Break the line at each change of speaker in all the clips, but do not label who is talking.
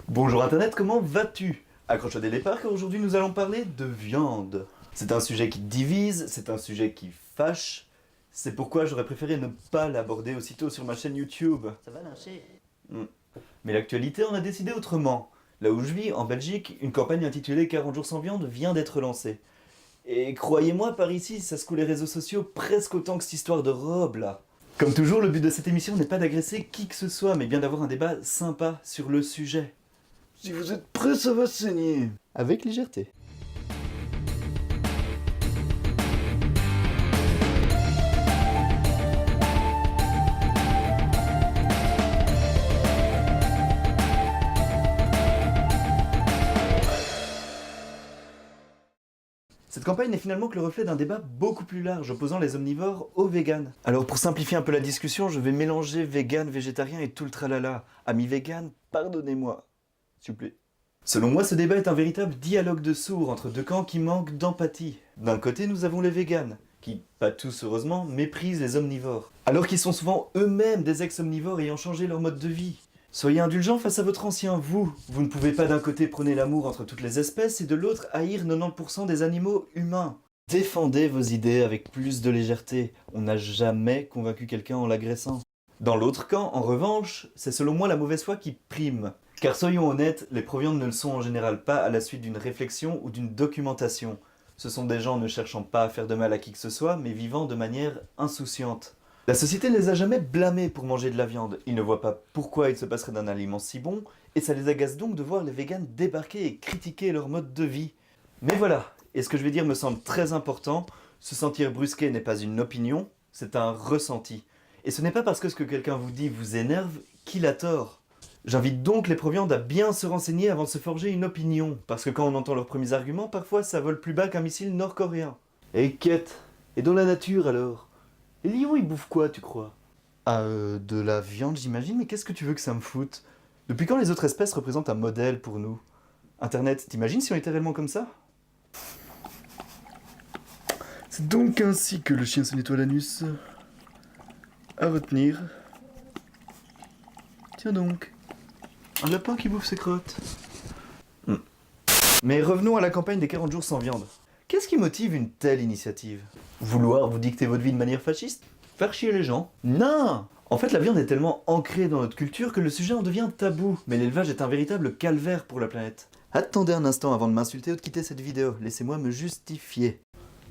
Bonjour Internet, comment vas-tu? Accroche-toi dès le départ car aujourd'hui nous allons parler de viande. C'est un sujet qui divise, c'est un sujet qui fâche. C'est pourquoi j'aurais préféré ne pas l'aborder aussitôt sur ma chaîne YouTube.
Ça va lâcher.
Mais l'actualité en a décidé autrement. Là où je vis, en Belgique, une campagne intitulée 40 jours sans viande vient d'être lancée. Et croyez-moi, par ici, ça secoue les réseaux sociaux presque autant que cette histoire de robe là. Comme toujours, le but de cette émission n'est pas d'agresser qui que ce soit, mais bien d'avoir un débat sympa sur le sujet. Si vous êtes prêts, ça va saigner. Avec légèreté. Cette campagne n'est finalement que le reflet d'un débat beaucoup plus large opposant les omnivores aux véganes. Alors pour simplifier un peu la discussion, je vais mélanger vegan, végétarien et tout le tralala. Amis véganes, pardonnez-moi. S'il vous plaît. Selon moi, ce débat est un véritable dialogue de sourds entre deux camps qui manquent d'empathie. D'un côté, nous avons les véganes, qui, pas tous heureusement, méprisent les omnivores. Alors qu'ils sont souvent eux-mêmes des ex-omnivores ayant changé leur mode de vie. Soyez indulgents face à votre ancien vous. Vous ne pouvez pas d'un côté prôner l'amour entre toutes les espèces et de l'autre haïr 90% des animaux humains. Défendez vos idées avec plus de légèreté. On n'a jamais convaincu quelqu'un en l'agressant. Dans l'autre camp, en revanche, c'est selon moi la mauvaise foi qui prime. Car soyons honnêtes, les pro-viande ne le sont en général pas à la suite d'une réflexion ou d'une documentation. Ce sont des gens ne cherchant pas à faire de mal à qui que ce soit, mais vivant de manière insouciante. La société ne les a jamais blâmés pour manger de la viande. Ils ne voient pas pourquoi il se passerait d'un aliment si bon, et ça les agace donc de voir les véganes débarquer et critiquer leur mode de vie. Mais voilà, et ce que je vais dire me semble très important, se sentir brusqué n'est pas une opinion, c'est un ressenti. Et ce n'est pas parce que ce que quelqu'un vous dit vous énerve qu'il a tort. J'invite donc les pro-viande à bien se renseigner avant de se forger une opinion, parce que quand on entend leurs premiers arguments, parfois ça vole plus bas qu'un missile nord-coréen. Et quête, et dans la nature alors? Les lions ils bouffent quoi tu crois? Ah de la viande j'imagine, mais qu'est-ce que tu veux que ça me foute? Depuis quand les autres espèces représentent un modèle pour nous? Internet, t'imagines si on était réellement comme ça? C'est donc ainsi que le chien se nettoie l'anus. À retenir. Tiens donc. Un lapin qui bouffe ses crottes. Mais revenons à la campagne des 40 jours sans viande. Qu'est-ce qui motive une telle initiative? Vouloir vous dicter votre vie de manière fasciste? Faire chier les gens? Non! En fait, la viande est tellement ancrée dans notre culture que le sujet en devient tabou. Mais l'élevage est un véritable calvaire pour la planète. Attendez un instant avant de m'insulter ou de quitter cette vidéo. Laissez-moi me justifier.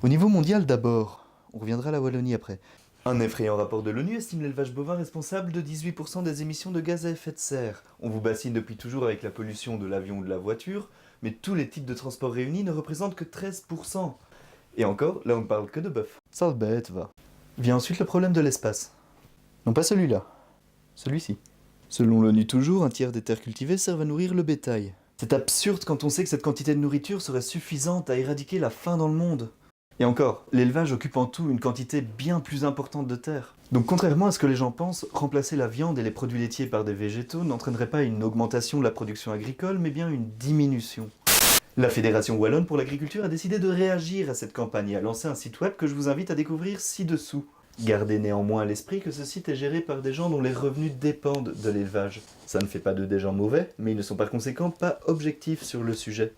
Au niveau mondial d'abord. On reviendra à la Wallonie après. Un effrayant rapport de l'ONU estime l'élevage bovin responsable de 18% des émissions de gaz à effet de serre. On vous bassine depuis toujours avec la pollution de l'avion ou de la voiture, mais tous les types de transport réunis ne représentent que 13%. Et encore, là on ne parle que de bœuf. Sale bête, va. Vient ensuite le problème de l'espace. Non pas celui-là, celui-ci. Selon l'ONU toujours, un tiers des terres cultivées servent à nourrir le bétail. C'est absurde quand on sait que cette quantité de nourriture serait suffisante à éradiquer la faim dans le monde. Et encore, l'élevage occupe en tout une quantité bien plus importante de terre. Donc contrairement à ce que les gens pensent, remplacer la viande et les produits laitiers par des végétaux n'entraînerait pas une augmentation de la production agricole, mais bien une diminution. La Fédération Wallonne pour l'agriculture a décidé de réagir à cette campagne et a lancé un site web que je vous invite à découvrir ci-dessous. Gardez néanmoins à l'esprit que ce site est géré par des gens dont les revenus dépendent de l'élevage. Ça ne fait pas d'eux des gens mauvais, mais ils ne sont par conséquent pas objectifs sur le sujet.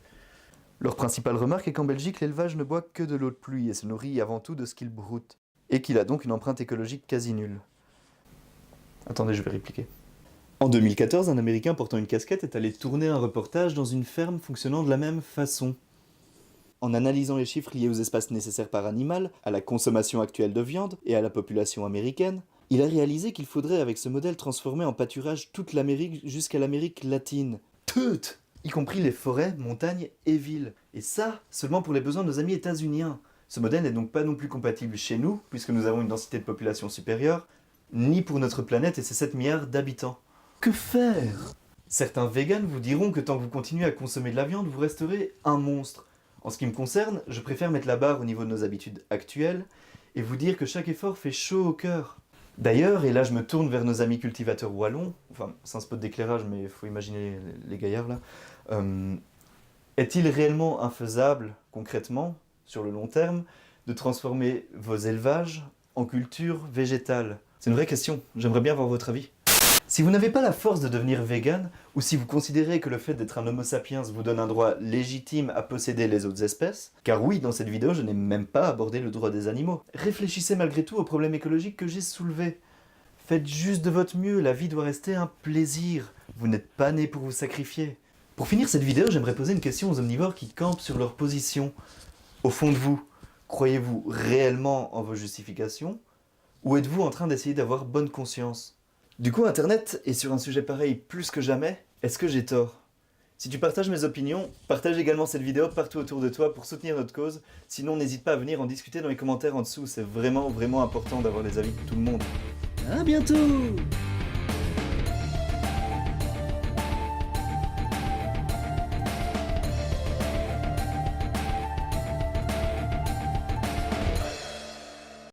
Leur principale remarque est qu'en Belgique, l'élevage ne boit que de l'eau de pluie et se nourrit avant tout de ce qu'il broute, et qu'il a donc une empreinte écologique quasi nulle. Attendez, je vais répliquer. En 2014, un Américain portant une casquette est allé tourner un reportage dans une ferme fonctionnant de la même façon. En analysant les chiffres liés aux espaces nécessaires par animal, à la consommation actuelle de viande et à la population américaine, il a réalisé qu'il faudrait avec ce modèle transformer en pâturage toute l'Amérique jusqu'à l'Amérique latine. Toute! Y compris les forêts, montagnes et villes. Et ça, seulement pour les besoins de nos amis états-uniens. Ce modèle n'est donc pas non plus compatible chez nous, puisque nous avons une densité de population supérieure, ni pour notre planète et ses 7 milliards d'habitants. Que faire? Certains véganes vous diront que tant que vous continuez à consommer de la viande, vous resterez un monstre. En ce qui me concerne, je préfère mettre la barre au niveau de nos habitudes actuelles et vous dire que chaque effort fait chaud au cœur. D'ailleurs, et là je me tourne vers nos amis cultivateurs wallons, enfin c'est un spot d'éclairage mais il faut imaginer les gaillards là, est-il réellement infaisable, concrètement, sur le long terme, de transformer vos élevages en culture végétale? C'est une vraie question, j'aimerais bien avoir votre avis. Si vous n'avez pas la force de devenir vegan, ou si vous considérez que le fait d'être un homo sapiens vous donne un droit légitime à posséder les autres espèces, car oui, dans cette vidéo, je n'ai même pas abordé le droit des animaux, réfléchissez malgré tout aux problèmes écologiques que j'ai soulevés. Faites juste de votre mieux, la vie doit rester un plaisir. Vous n'êtes pas né pour vous sacrifier. Pour finir cette vidéo, j'aimerais poser une question aux omnivores qui campent sur leur position. Au fond de vous, croyez-vous réellement en vos justifications? Ou êtes-vous en train d'essayer d'avoir bonne conscience? Du coup, Internet est sur un sujet pareil plus que jamais. Est-ce que j'ai tort? Si tu partages mes opinions, partage également cette vidéo partout autour de toi pour soutenir notre cause. Sinon, n'hésite pas à venir en discuter dans les commentaires en dessous. C'est vraiment important d'avoir les avis de tout le monde.
À bientôt!